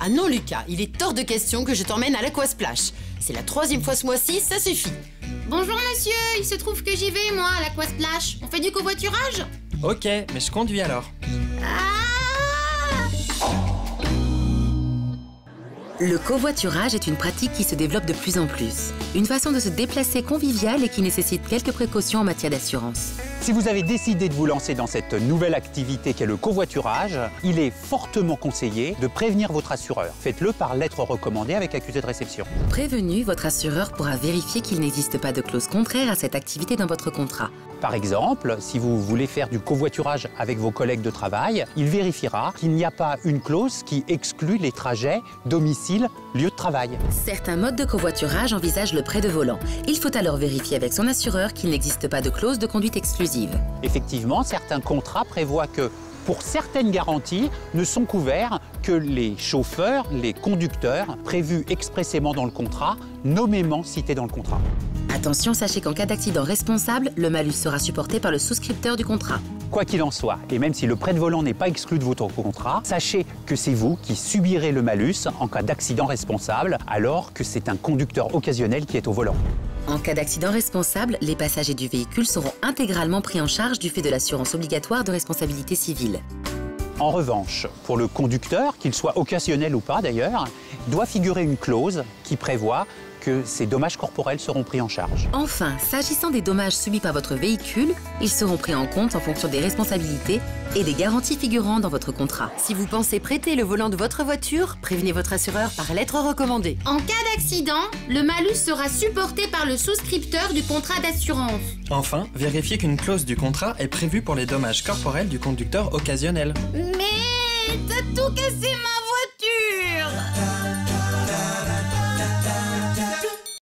Ah non Lucas, il est hors de question que je t'emmène à l'Aquasplash. C'est la 3e fois ce mois-ci, ça suffit. Bonjour monsieur, il se trouve que j'y vais moi à l'Aquasplash. On fait du covoiturage? Ok, mais je conduis alors. Le covoiturage est une pratique qui se développe de plus en plus. Une façon de se déplacer conviviale et qui nécessite quelques précautions en matière d'assurance. Si vous avez décidé de vous lancer dans cette nouvelle activité qu'est le covoiturage, il est fortement conseillé de prévenir votre assureur. Faites-le par lettre recommandée avec accusé de réception. Prévenu, votre assureur pourra vérifier qu'il n'existe pas de clause contraire à cette activité dans votre contrat. Par exemple, si vous voulez faire du covoiturage avec vos collègues de travail, il vérifiera qu'il n'y a pas une clause qui exclut les trajets domicile-lieu de travail. Certains modes de covoiturage envisagent le prêt de volant. Il faut alors vérifier avec son assureur qu'il n'existe pas de clause de conduite exclusive. Effectivement, certains contrats prévoient que pour certaines garanties ne sont couverts que les chauffeurs, les conducteurs prévus expressément dans le contrat, nommément cités dans le contrat. Attention, sachez qu'en cas d'accident responsable, le malus sera supporté par le souscripteur du contrat. Quoi qu'il en soit, et même si le prêt de volant n'est pas exclu de votre contrat, sachez que c'est vous qui subirez le malus en cas d'accident responsable, alors que c'est un conducteur occasionnel qui est au volant. En cas d'accident responsable, les passagers du véhicule seront intégralement pris en charge du fait de l'assurance obligatoire de responsabilité civile. En revanche, pour le conducteur, qu'il soit occasionnel ou pas d'ailleurs, doit figurer une clause qui prévoit que ces dommages corporels seront pris en charge. Enfin, s'agissant des dommages subis par votre véhicule, ils seront pris en compte en fonction des responsabilités et des garanties figurant dans votre contrat. Si vous pensez prêter le volant de votre voiture, prévenez votre assureur par lettre recommandée. En cas d'accident, le malus sera supporté par le souscripteur du contrat d'assurance. Enfin, vérifiez qu'une clause du contrat est prévue pour les dommages corporels du conducteur occasionnel. Mais t'as tout cassé ma